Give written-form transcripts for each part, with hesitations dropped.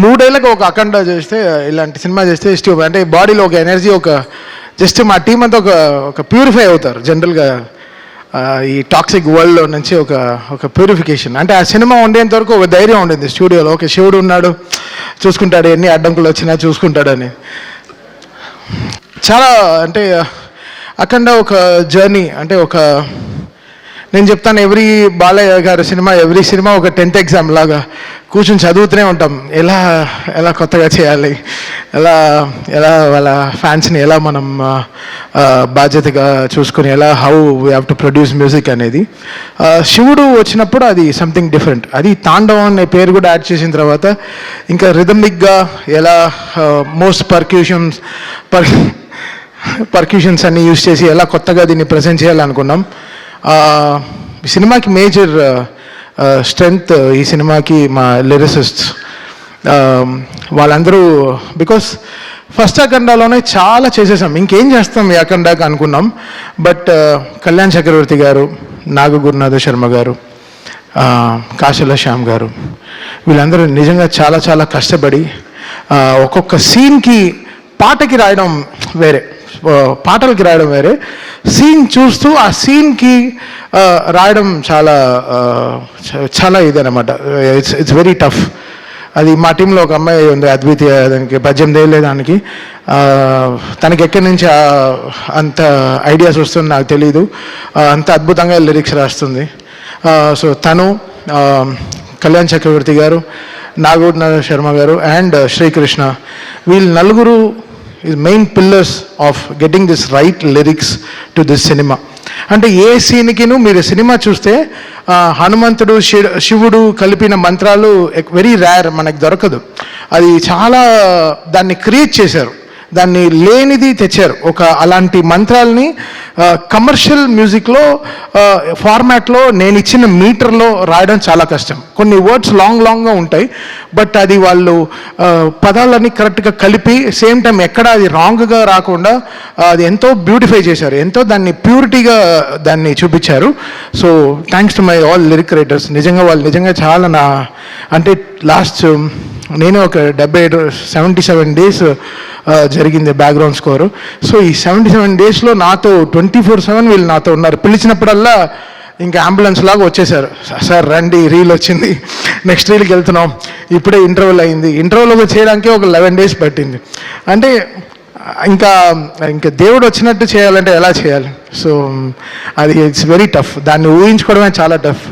3 ఏళ్ళకి ఒక అఖండ చేస్తే, ఇలాంటి సినిమా చేస్తే అంటే బాడీలో ఒక ఎనర్జీ, ఒక జస్ట్ మా టీం అంతా ఒక ప్యూరిఫై అవుతారు జనరల్గా ఈ టాక్సిక్ వరల్డ్లో నుంచి ఒక ప్యూరిఫికేషన్. అంటే ఆ సినిమా ఉండేంత వరకు ఒక ధైర్యం ఉండేది స్టూడియోలో, ఓకే శివుడు ఉన్నాడు చూసుకుంటాడు, ఎన్ని అడ్డంకులు వచ్చినా చూసుకుంటాడని. చాలా అంటే అఖండ ఒక జర్నీ. అంటే నేను చెప్తాను, బాలయ్య గారి సినిమా ఎవ్రీ సినిమా ఒక 10th ఎగ్జామ్ లాగా కూర్చొని చదువుతూనే ఉంటాం. ఎలా కొత్తగా చేయాలి, ఎలా వాళ్ళ ఫ్యాన్స్ని ఎలా మనం బాధ్యతగా చూసుకుని how we have to produce music అనేది. శివుడు వచ్చినప్పుడు అది సంథింగ్ డిఫరెంట్. అది తాండవం అనే పేరు కూడా యాడ్ చేసిన తర్వాత ఇంకా రిథమిక్గా ఎలా మోస్ట్ పర్క్యూషన్స్ అన్ని యూజ్ చేసి ఎలా కొత్తగా దీన్ని ప్రజెంట్ చేయాలనుకున్నాం. ఈ సినిమాకి మేజర్ స్ట్రెంగ్త్ ఈ సినిమాకి మా లిరిసిస్ట్స్ వాళ్ళందరూ. బికాస్ ఫస్ట్ అఖండాలోనే చాలా చేసేసాం, ఇంకేం చేస్తాం ఈ అఖండాకి అనుకున్నాం. బట్ కళ్యాణ్ చక్రవర్తి గారు, నాగ గురునాథ శర్మ గారు, కాశల శ్యామ్ గారు, వీళ్ళందరూ నిజంగా చాలా చాలా కష్టపడి ఒక్కొక్క సీన్కి పాటలకి రాయడం వేరే, సీన్ చూస్తూ ఆ సీన్కి రాయడం చాలా ఇదనమాట. It's very tough. అది మా టీంలో ఒక అమ్మాయి ఉంది, అద్వితీయ, దానికి 18 ఏళ్ళే దానికి. తనకి ఎక్కడి నుంచి అంత ఐడియాస్ వస్తుంది నాకు తెలీదు, అంత అద్భుతంగా లిరిక్స్ రాస్తుంది. సో తను, కళ్యాణ్ చక్రవర్తి గారు, నాగూర్నాథ శర్మ గారు అండ్ శ్రీకృష్ణ, వీళ్ళు నలుగురు is main pillars of getting this right lyrics to this cinema. అంటే ఏ సీన్కిను మీరు సినిమా చూస్తే హనుమంతుడు శివుడు కలిపిన మంత్రాలు వెరీ రేర్, మనకు దొరకదు. అది చాలా దాన్ని క్రియేట్ చేశారు, దాన్ని లేనిది తెచ్చారు. అలాంటి మంత్రాలని కమర్షియల్ మ్యూజిక్లో ఫార్మాట్లో నేను ఇచ్చిన మీటర్లో రాయడం చాలా కష్టం. కొన్ని వర్డ్స్ లాంగ్గా ఉంటాయి, బట్ అది వాళ్ళు పదాలని కరెక్ట్గా కలిపి సేమ్ టైం ఎక్కడ అది రాంగ్గా రాకుండా అది ఎంతో బ్యూటిఫై చేశారు, ఎంతో దాన్ని ప్యూరిటీగా దాన్ని చూపించారు. So thanks to my all lyric writers. వాళ్ళు నిజంగా చాలా అంటే లాస్ట్ నేను ఒక 77 డేస్ జరిగింది బ్యాక్గ్రౌండ్ స్కోరు. సో ఈ 77 డేస్లో నాతో 24/7 వీళ్ళు నాతో ఉన్నారు. పిలిచినప్పుడల్లా ఇంకా అంబులెన్స్ లాగా వచ్చేసారు, సార్ రండి రీల్ వచ్చింది, నెక్స్ట్ రీల్కి వెళ్తున్నాం, ఇప్పుడే ఇంటర్వ్యూల్ అయింది. ఇంటర్వ్యూలో చేయడానికి ఒక 11 డేస్ పట్టింది. అంటే ఇంకా దేవుడు వచ్చినట్టు చేయాలంటే ఎలా చేయాలి? సో అది ఇట్స్ వెరీ టఫ్, దాన్ని ఊహించుకోవడమే చాలా టఫ్.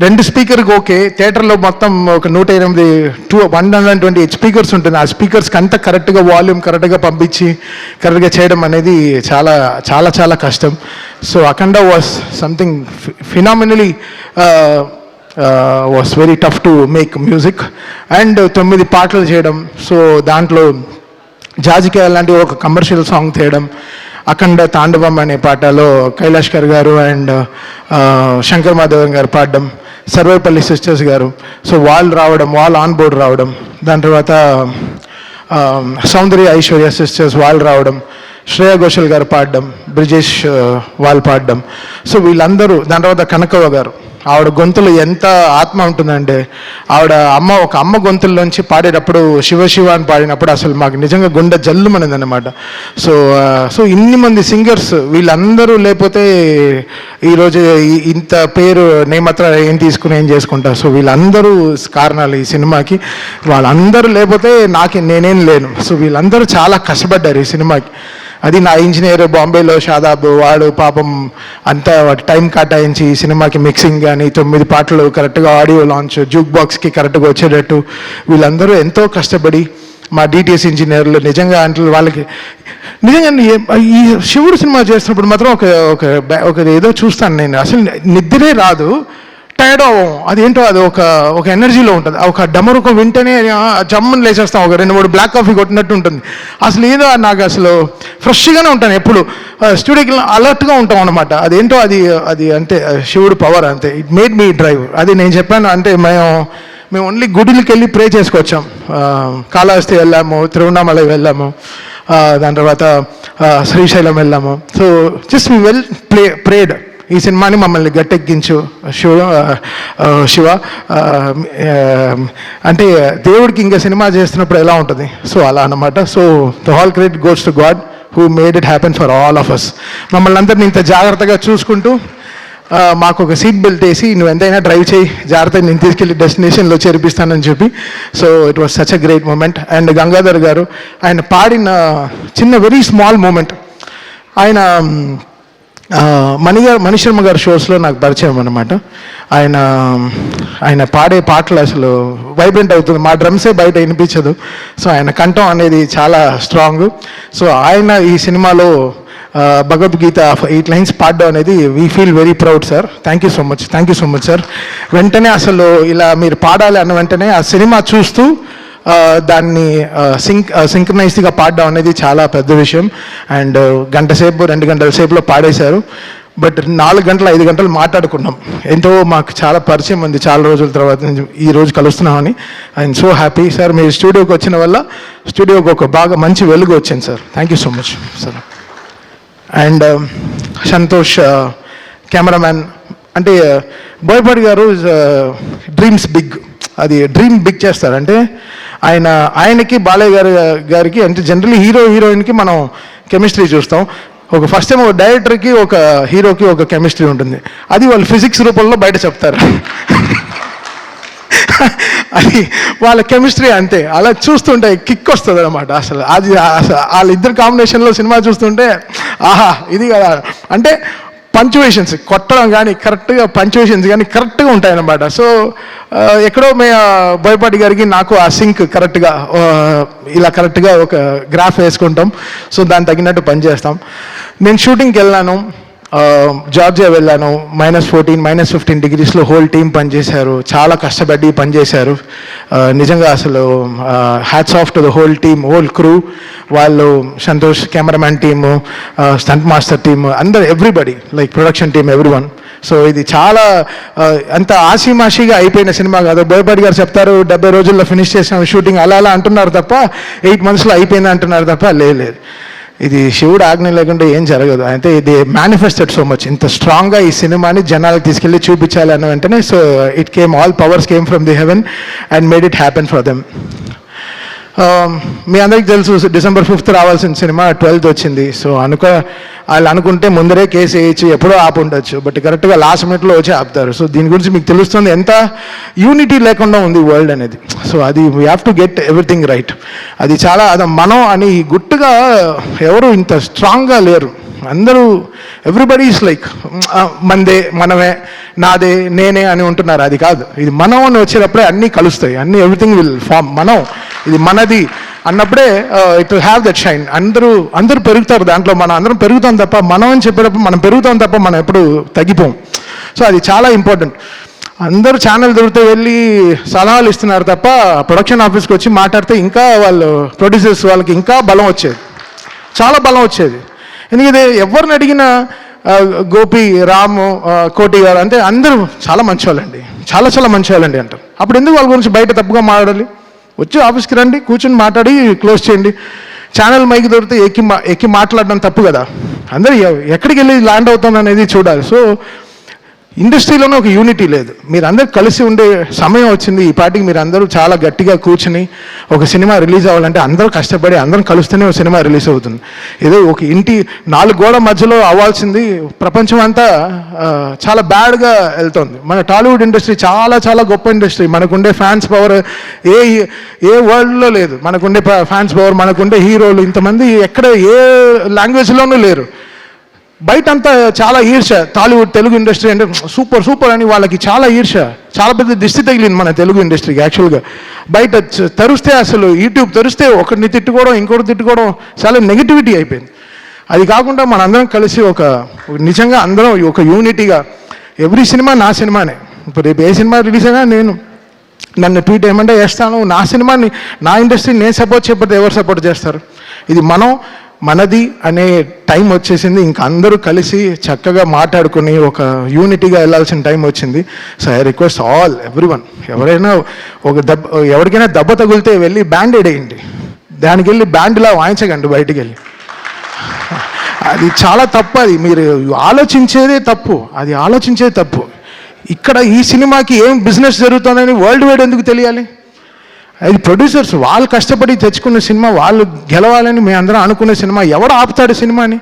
2 స్పీకర్కి ఓకే, థియేటర్లో మొత్తం ఒక 128 స్పీకర్స్ ఉంటుంది. ఆ స్పీకర్స్కి అంతా కరెక్ట్గా వాల్యూమ్ కరెక్ట్గా పంపించి కరెక్ట్గా చేయడం అనేది చాలా చాలా చాలా కష్టం. So Akhanda was something phenomenally was very tough to make music. And 9 పాటలు చేయడం, సో దాంట్లో జాజికాయ లాంటి ఒక కమర్షియల్ సాంగ్ చేయడం, అఖండ తాండవం అనే పాటలో కైలాష్కర్ గారు అండ్ శంకర్ మాధవన్ గారు పాడడం, సర్వేపల్లి సిస్టర్స్ గారు, సో వాళ్ళు రావడం, వాళ్ళు ఆన్ బోర్డ్ రావడం, దాని తర్వాత సౌందర్య ఐశ్వర్య సిస్టర్స్ వాళ్ళు రావడం, శ్రేయా ఘోషల్ గారు పాడడం, బ్రిజేష్ వాళ్ళు పాడడం. సో వీళ్ళందరూ, దాని తర్వాత కనకవ్వ గారు, ఆవిడ గొంతులో ఎంత ఆత్మ ఉంటుందంటే, ఒక అమ్మ గొంతుల్లోంచి పాడేటప్పుడు శివ శివ అని పాడినప్పుడు అసలు మాకు నిజంగా గుండె జల్లుమనింది అనమాట. సో ఇన్ని మంది సింగర్స్, వీళ్ళందరూ లేకపోతే ఈరోజు ఇంత పేరు నేమత్ర ఏం తీసుకుని ఏం చేసుకుంటా. సో వీళ్ళందరూ కారణాలు ఈ సినిమాకి. వాళ్ళందరూ లేకపోతే నేనేం లేను. సో వీళ్ళందరూ చాలా కష్టపడ్డారు ఈ సినిమాకి. అది నా ఇంజనీర్ బాంబేలో షాదాబ్, వాడు పాపం అంతా టైం కేటాయించి ఈ సినిమాకి మిక్సింగ్ కానీ 9 పాటలు కరెక్ట్గా ఆడియో లాంచ్, జూక్ బాక్స్కి కరెక్ట్గా వచ్చేటట్టు వీళ్ళందరూ ఎంతో కష్టపడి, మా డిటిఎస్ ఇంజనీర్లు నిజంగా అంటే వాళ్ళకి నిజంగా ఈ శివుడు సినిమా చేస్తున్నప్పుడు మాత్రం ఒక ఏదో చూస్తాను నేను, అసలు నిద్రే రాదు, టైర్డ్ అవ్వం. అదేంటో అది ఒక ఎనర్జీలో ఉంటుంది. ఒక డమరుకం వింటేనే జమ్మని లేచేస్తాం, ఒక 2-3 బ్లాక్ కాఫీ కొట్టినట్టు ఉంటుంది. అసలు ఏదో నాకు అసలు ఫ్రెష్గానే ఉంటాను, ఎప్పుడు స్టూడియోకి అలర్ట్గా ఉంటాం అనమాట. అదేంటో అది అంతే శివుడు పవర్, అంతే. It made me drive. అది నేను చెప్పాను. అంటే మేము ఓన్లీ గుడికి వెళ్ళి ప్రే చేసుకొచ్చాం. కాళహస్తి వెళ్ళాము, తిరువణామలై వెళ్ళాము, దాని తర్వాత శ్రీశైలం వెళ్ళాము. So just we well prayed. ఈ సినిమాని మమ్మల్ని గట్టెక్కించు శివ. అంటే దేవుడికి ఇంకా సినిమా చేస్తున్నప్పుడు ఎలా ఉంటుంది, సో అలా అన్నమాట. So the all credit goes to God who made it happen for all of us. మమ్మల్ని అందరినీ ఇంత జాగ్రత్తగా చూసుకుంటూ మాకు ఒక సీట్ బెల్ట్ వేసి నువ్వు ఎంతైనా డ్రైవ్ చేయి, జాగ్రత్తగా నేను తీసుకెళ్ళి డెస్టినేషన్లో చేర్పిస్తానని చెప్పి. So it was such a great moment. And Gangadhar garu ఆయన పాడిన చిన్న వెరీ స్మాల్ మూమెంట్, ఆయన మణిశర్మ గారి షోస్లో నాకు పరిచయం అనమాట. ఆయన పాడే పాటలు అసలు వైబ్రెంట్ అవుతుంది, మా డ్రమ్సే బయట వినిపించదు. సో ఆయన కంఠం అనేది చాలా స్ట్రాంగ్. సో ఆయన ఈ సినిమాలో భగవద్గీత 8 లైన్స్ పాడడం అనేది we feel very proud sir. Thank you so much sir. వెంటనే అసలు ఇలా మీరు పాడాలి అన్న వెంటనే ఆ సినిమా చూస్తూ దాన్ని సింక్రనైజ్డ్గా పాడడం అనేది చాలా పెద్ద విషయం. అండ్ 2 గంటల సేపులో పాడేశారు. బట్ 4 గంటలు 5 గంటలు మాట్లాడుకున్నాం. ఎంతో మాకు చాలా పరిచయం ఉంది చాలా రోజుల తర్వాత ఈ రోజు కలుస్తున్నామని. I'm so happy sir. మీరు స్టూడియోకి వచ్చిన వల్ల స్టూడియోకి ఒక బాగా మంచి వెలుగు వచ్చింది sir. Thank you so much sir. And Santosh cameraman, అంటే బోయపాటి గారు డ్రీమ్స్ బిగ్, అది డ్రీమ్ బిగ్ చేస్తారు. అంటే ఆయనకి బాలయ్య గారికి అంటే జనరల్లీ హీరోయిన్కి మనం కెమిస్ట్రీ చూస్తాం. ఒక ఫస్ట్ టైం ఒక డైరెక్టర్కి ఒక హీరోకి ఒక కెమిస్ట్రీ ఉంటుంది, అది వాళ్ళు ఫిజిక్స్ రూపంలో బయట చెప్తారు. అది వాళ్ళ కెమిస్ట్రీ అంతే, అలా చూస్తుంటే కిక్ వస్తుంది అనమాట. అసలు అది వాళ్ళిద్దరు కాంబినేషన్లో సినిమా చూస్తుంటే ఆహా ఇది కదా. అంటే పంచువేషన్స్ కొట్టడం కానీ కరెక్ట్గా పంచువేషన్స్ కానీ కరెక్ట్గా ఉంటాయన్నమాట. సో ఎక్కడో బోయపాటి గారికి నాకు ఆ సింక్ కరెక్ట్గా ఇలా కరెక్ట్గా ఒక గ్రాఫ్ వేసుకుంటాం. సో దానికి తగినట్టు పనిచేస్తాం. నేను షూటింగ్కి వెళ్ళాను, జార్జియా వెళ్ళాను. -14, -15 డిగ్రీస్లో హోల్ టీం పనిచేశారు, చాలా కష్టపడి పనిచేశారు. నిజంగా అసలు hats off to the whole team, whole crew. వాళ్ళు Santosh cameraman team, stunt master team, అందరు everybody, like production team, everyone. So ఇది చాలా అంత ఆషిమాషిగా అయిపోయిన సినిమా కాదు. బోయపాటి గారు చెప్తారు 70 రోజుల్లో ఫినిష్ చేసాం షూటింగ్, అలా అంటున్నారు తప్ప 8 monthsలో అయిపోయింది అంటున్నారు తప్ప లేదు. ఇది శివుడు ఆజ్ఞ లేకుండా ఏం జరగదు. అయితే ఇది మేనిఫెస్టెడ్ సో మచ్, ఇంత స్ట్రాంగ్గా ఈ సినిమాని జనాలకు తీసుకెళ్ళి చూపించాలి అన్న వెంటనే so it came, all powers came from the heaven and made it happen for them. మీ అందరికి తెలుసు December 5th రావాల్సిన సినిమా 12th వచ్చింది. సో వాళ్ళు అనుకుంటే ముందరే కేసు వేయచ్చు, ఎప్పుడో ఆపు ఉండొచ్చు, బట్ కరెక్ట్గా లాస్ట్ మినిట్లో వచ్చి ఆపుతారు. సో దీని గురించి మీకు తెలుస్తుంది ఎంత యూనిటీ లేకుండా ఉంది వరల్డ్ అనేది. సో అది we have to get everything right. అది చాలా మనం అని గుట్టుగా ఎవరు ఇంత స్ట్రాంగ్గా లేరు. అందరూ ఎవ్రీబడి ఈస్ లైక్ మనదే, మనమే, నాదే, నేనే అని ఉంటున్నారు. అది కాదు, ఇది మనం అని వచ్చేటప్పుడే అన్నీ కలుస్తాయి, అన్నీ ఎవ్రీథింగ్ విల్ ఫామ్. మనం ఇది మనది అన్నప్పుడే it will have that shine. అందరూ పెరుగుతారు దాంట్లో, మనం అందరం పెరుగుతాం తప్ప, మనం అని చెప్పేటప్పుడు మనం పెరుగుతాం తప్ప మనం ఎప్పుడు తగ్గిపోం. సో అది చాలా ఇంపార్టెంట్. అందరూ ఛానల్ దొరికితే వెళ్ళి సలహాలు ఇస్తున్నారు తప్ప ప్రొడక్షన్ ఆఫీస్కి వచ్చి మాట్లాడితే ఇంకా వాళ్ళు ప్రొడ్యూసర్స్ వాళ్ళకి ఇంకా బలం వచ్చేది, చాలా బలం వచ్చేది. ఎందుకంటే ఎవరిని అడిగినా గోపి, రాము, కోటి గారు అంటే అందరూ చాలా మంచివాళ్ళండి, చాలా మంచివాళ్ళండి అంటారు. అప్పుడు ఎందుకు వాళ్ళ గురించి బయట తప్పుగా మాట్లాడాలి? వచ్చి ఆఫీస్కి రండి, కూర్చొని మాట్లాడి క్లోజ్ చేయండి. ఛానల్ మైక్ దొరికితే ఎక్కి మాట్లాడడం తప్పు కదా. అందరూ ఎక్కడికి వెళ్ళి ల్యాండ్ అవుతుంది అనేది చూడాలి. సో ఇండస్ట్రీలోనే ఒక యూనిటీ లేదు. మీరు అందరూ కలిసి ఉండే సమయం వచ్చింది. ఈ పాటికి మీరు అందరూ చాలా గట్టిగా కూర్చుని ఒక సినిమా రిలీజ్ అవ్వాలంటే అందరూ కష్టపడి అందరం కలుస్తూనే ఒక సినిమా రిలీజ్ అవుతుంది. ఏదో ఒక ఇంటి 4 గోడ మధ్యలో అవ్వాల్సింది ప్రపంచం అంతా చాలా బ్యాడ్గా వెళ్తుంది. మన టాలీవుడ్ ఇండస్ట్రీ చాలా గొప్ప ఇండస్ట్రీ. మనకుండే ఫ్యాన్స్ పవర్ ఏ వరల్డ్లో లేదు. మనకుండే ఫ్యాన్స్ పవర్, మనకుండే హీరోలు ఇంతమంది ఎక్కడ ఏ లాంగ్వేజ్లోనూ లేరు. బయట అంతా చాలా ఈర్ష. టాలీవుడ్ తెలుగు ఇండస్ట్రీ అంటే సూపర్ అని వాళ్ళకి చాలా ఈర్ష, చాలా పెద్ద దిష్టి తగిలింది మన తెలుగు ఇండస్ట్రీకి. యాక్చువల్గా బయట తెరిస్తే అసలు యూట్యూబ్ తెరిస్తే ఒకరిని తిట్టుకోవడం, ఇంకొకటి తిట్టుకోవడం, చాలా నెగిటివిటీ అయిపోయింది. అది కాకుండా మనందరం కలిసి ఒక నిజంగా అందరం ఒక యూనిటీగా, ఎవ్రీ సినిమా నా సినిమానే. ఇప్పుడు రేపు ఏ సినిమా రిలీజ్ అయినా నన్ను ట్వీట్ ఏమంటే చేస్తాను. నా సినిమాని, నా ఇండస్ట్రీని నేను సపోర్ట్ చేయకపోతే ఎవరు సపోర్ట్ చేస్తారు? ఇది మనది అనే టైం వచ్చేసింది. ఇంకా అందరూ కలిసి చక్కగా మాట్లాడుకుని ఒక యూనిటీగా వెళ్ళాల్సిన టైం వచ్చింది. సో ఐ రిక్వెస్ట్ ఎవ్రీవన్, ఎవరికైనా దెబ్బ తగిలితే వెళ్ళి బ్యాండేడ్ వేయండి. దానికి వెళ్ళి బ్యాండ్లా వాయించకండి బయటికి వెళ్ళి. అది చాలా తప్పు. అది మీరు ఆలోచించేదే తప్పు, అది ఆలోచించేదే తప్పు. ఇక్కడ ఈ సినిమాకి ఏం బిజినెస్ జరుగుతుందని వరల్డ్ వైడ్ ఎందుకు తెలియాలి? అది ప్రొడ్యూసర్స్ వాళ్ళు కష్టపడి తెచ్చుకున్న సినిమా, వాళ్ళు గెలవాలని మేము అందరం అనుకునే సినిమా. ఎవడు ఆపుతాడు సినిమాని?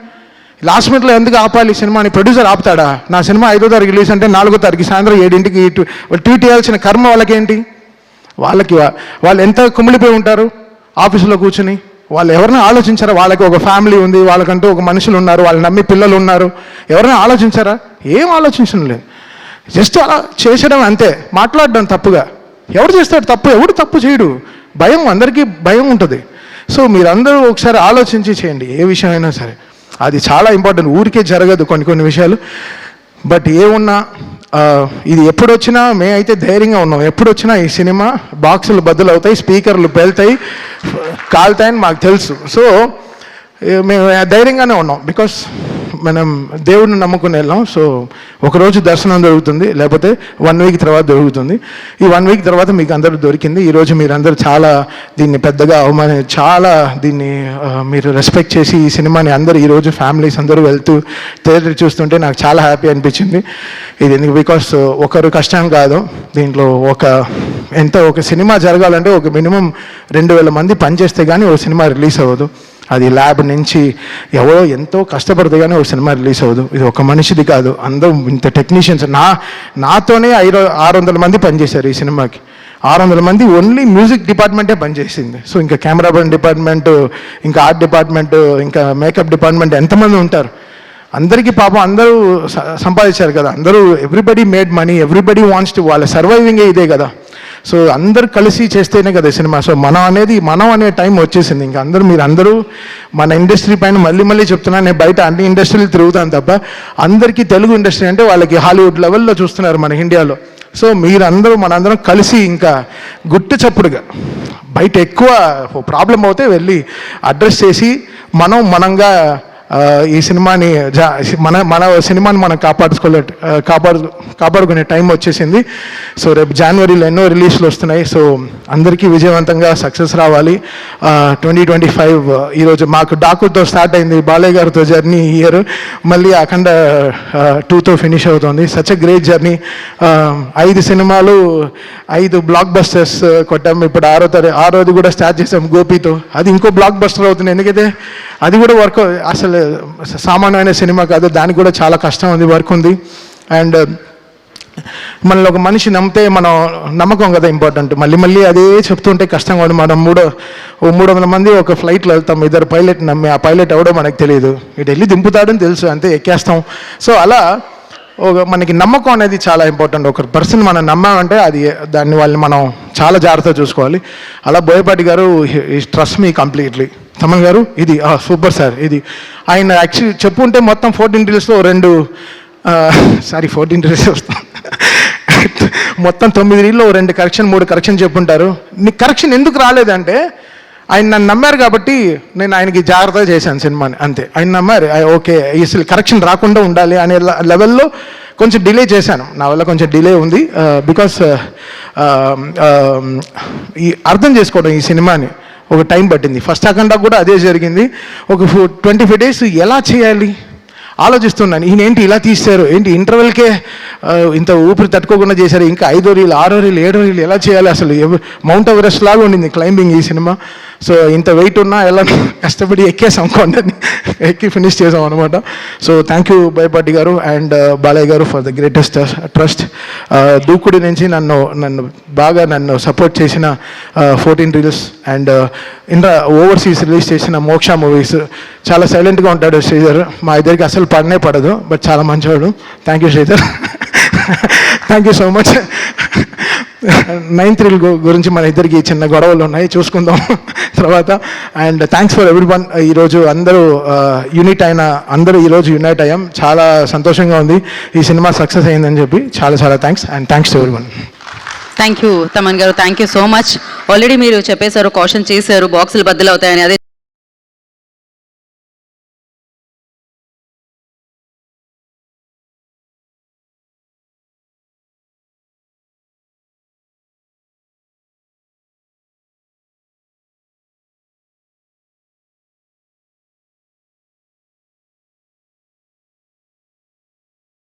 లాస్ట్ మినిట్లో ఎందుకు ఆపాలి సినిమాని? ప్రొడ్యూసర్ ఆపుతాడా? నా సినిమా 5వ తారీఖు రిలీజ్ అంటే 4వ తారీఖు సాయంత్రం 7ంటికి ట్వీట్ చేయాల్సిన కర్మ వాళ్ళకేంటి? వాళ్ళు ఎంత కుమిలిపోయి ఉంటారు ఆఫీసులో కూర్చుని. వాళ్ళు ఎవరైనా ఆలోచించారా? వాళ్ళకి ఒక ఫ్యామిలీ ఉంది, వాళ్ళకంటూ ఒక మనుషులు ఉన్నారు, వాళ్ళు నమ్మి పిల్లలు ఉన్నారు. ఎవరైనా ఆలోచించారా? ఏం ఆలోచించడం లేదు. జస్ట్ అలా చేసడం అంతే, మాట్లాడడం తప్పుగా. ఎవడు చేస్తాడు తప్పు? ఎవడు తప్పు చేయడు. భయం, అందరికీ భయం ఉంటుంది. సో మీరందరూ ఒకసారి ఆలోచించి చేయండి ఏ విషయం అయినా సరే. అది చాలా ఇంపార్టెంట్. ఊరికే జరగదు కొన్ని విషయాలు. బట్ ఏమున్నా ఇది ఎప్పుడు వచ్చినా మేమైతే ధైర్యంగా ఉన్నాం. ఎప్పుడు వచ్చినా ఈ సినిమా బాక్సులు బద్దలవుతాయి, స్పీకర్లు పేలుతాయి, కాలుతాయని మాకు తెలుసు. సో మేము ధైర్యంగానే ఉన్నాం. బికాస్ మనం దేవుడిని నమ్ముకుని వెళ్ళాం. సో ఒకరోజు దర్శనం దొరుకుతుంది, లేకపోతే 1 వీక్ తర్వాత దొరుకుతుంది. ఈ 1 వీక్ తర్వాత మీకు అందరూ దొరికింది. ఈరోజు మీరందరూ చాలా దీన్ని పెద్దగా చాలా దీన్ని మీరు రెస్పెక్ట్ చేసి ఈ సినిమాని అందరూ ఈరోజు ఫ్యామిలీస్ అందరూ వెళ్తూ థియేటర్ చూస్తుంటే నాకు చాలా హ్యాపీ అనిపించింది. ఇది ఎందుకు? బికాస్ ఒకరు కష్టం కాదు దీంట్లో. ఒక సినిమా జరగాలంటే ఒక మినిమం 2000 మంది పనిచేస్తే కానీ ఒక సినిమా రిలీజ్ అవ్వదు. అది ల్యాబ్ నుంచి ఎవరో ఎంతో కష్టపడితే కానీ ఒక సినిమా రిలీజ్ అవ్వదు. ఇది ఒక మనిషిది కాదు, అందరూ ఇంత టెక్నీషియన్స్. నాతోనే 600 మంది పనిచేశారు ఈ సినిమాకి. 600 మంది ఓన్లీ మ్యూజిక్ డిపార్ట్మెంటే పనిచేసింది. సో ఇంకా కెమెరా డిపార్ట్మెంట్, ఇంకా ఆర్ట్ డిపార్ట్మెంట్, ఇంకా మేకప్ డిపార్ట్మెంట్ ఎంతమంది ఉంటారు? అందరికీ పాపం అందరూ సంపాదించారు కదా. అందరూ everybody made money, everybody wants to, వాళ్ళ సర్వైవింగే ఇదే కదా. సో అందరు కలిసి చేస్తేనే కదా సినిమా. సో మనం అనే టైం వచ్చేసింది. ఇంకా మీరందరూ మన ఇండస్ట్రీ పైన మళ్ళీ చెప్తున్నాను. నేను బయట అన్ని ఇండస్ట్రీలు తిరుగుతాను తప్ప అందరికీ తెలుగు ఇండస్ట్రీ అంటే వాళ్ళకి హాలీవుడ్ లెవెల్లో చూస్తున్నారు మన ఇండియాలో. సో మనందరం కలిసి ఇంకా గుట్టు చప్పుడుగా బయట ఎక్కువ ప్రాబ్లం అవుతే వెళ్ళి అడ్రస్ చేసి మనంగా ఈ సినిమాని మన సినిమాని మనం కాపాడుకునే టైం వచ్చేసింది. సో రేపు జనవరిలో ఎన్నో రిలీజ్లు వస్తున్నాయి. సో అందరికీ విజయవంతంగా సక్సెస్ రావాలి. 2025 ఈరోజు మాకు డాకుతో స్టార్ట్ అయింది, బాలయ్య గారితో జర్నీ ఇయర్, మళ్ళీ అఖండ 2తో ఫినిష్ అవుతుంది. Such a great journey. 5 సినిమాలు, 5 బ్లాక్ బస్టర్స్ కొట్టాము. ఇప్పుడు 6వది కూడా స్టార్ట్ చేసాం గోపితో. అది ఇంకో బ్లాక్ బస్టర్ అవుతుంది. ఎందుకంటే అది కూడా వర్క్, అసలు సామాన్యమైన సినిమా కాదు, దానికి కూడా చాలా కష్టం ఉంది, వర్క్ ఉంది. అండ్ మనలో ఒక మనిషి నమ్మితే నమ్మకం కదా ఇంపార్టెంట్. మళ్ళీ అదే చెప్తుంటే కష్టంగా ఉంది. మనం 300 మంది ఒక ఫ్లైట్లో వెళ్తాం, 2 పైలట్ నమ్మి, ఆ పైలట్ ఎవడో మనకు తెలియదు, ఇటు వెళ్ళి దింపుతాడని తెలుసు, అంతే ఎక్కేస్తాం. సో అలా మనకి నమ్మకం అనేది చాలా ఇంపార్టెంట్. ఒక పర్సన్ మనం నమ్మామంటే దాన్ని వాళ్ళని మనం చాలా జాగ్రత్తగా చూసుకోవాలి. అలా బోయపాటి గారు ట్రస్ట్ మీ కంప్లీట్లీ. తమన్ గారు ఇది సూపర్ సార్. ఇది ఆయన యాక్చువల్లీ చెప్పుంటే మొత్తం 14 రీల్స్లో 14 రీల్స్ వస్తాం, మొత్తం 9 రీల్లో 2 కరెక్షన్ 3 కరెక్షన్ చెప్పుంటారు. నీకు కరెక్షన్ ఎందుకు రాలేదంటే ఆయన నన్ను నమ్మారు కాబట్టి నేను ఆయనకి జాగ్రత్తగా చేశాను సినిమాని, అంతే. ఆయన నమ్మారు, ఓకే అసలు కరెక్షన్ రాకుండా ఉండాలి అనే లెవెల్లో కొంచెం డిలే చేశాను. నా వల్ల కొంచెం డిలే ఉంది. బికాస్ అర్థం చేసుకోవడం ఈ సినిమాని ఒక టైం పట్టింది. ఫస్ట్ అఖండ కూడా అదే జరిగింది. ఒక 25 days ఎలా చేయాలి ఆలోచిస్తున్నాను. ఈయనేంటి ఇలా తీశారు, ఏంటి ఇంటర్వెల్కే ఇంత ఊపిరి తట్టుకోకుండా చేశారు, ఇంకా 5వ రీల్ 6వ రీల్ 7వ రీల్ ఎలా చేయాలి? అసలు మౌంట్ ఎవరెస్ట్ లాగా ఉండింది క్లైంబింగ్ ఈ సినిమా. సో ఇంత వెయిట్ ఉన్నా ఎలా కష్టపడి ఎక్కేసాం, కొండని ఎక్కి ఫినిష్ చేసాం అనమాట. సో థ్యాంక్ యూ బోయపాటి గారు అండ్ బాలయ్య గారు ఫర్ ద గ్రేటెస్ట్ ట్రస్ట్. దూకుడి నుంచి నన్ను బాగా సపోర్ట్ చేసిన 14 రీల్స్ అండ్ ఓవర్సీస్ రిలీజ్ చేసిన మోక్ష మూవీస్. చాలా సైలెంట్గా ఉంటాడు శ్రీధర్, మా ఇద్దరికి అసలు పడనే పడదు, బట్ చాలా మంచివాడు. Thank you Sridhar, thank you so much. 9th reel గురించి మన ఇద్దరికి చిన్న గొడవలు ఉన్నాయి, చూసుకుందాం తర్వాత. And thanks for everyone. ఈరోజు అందరూ ఈరోజు యునైట్ అయ్యాం. చాలా సంతోషంగా ఉంది ఈ సినిమా సక్సెస్ అయిందని చెప్పి. చాలా thanks and thanks to everyone. Thank you Thaman garu, thank you so much. Already మీరు చెప్పేశారు, కాషన్ చేశారు బాక్సులు బద్దలు అవుతాయని. అదే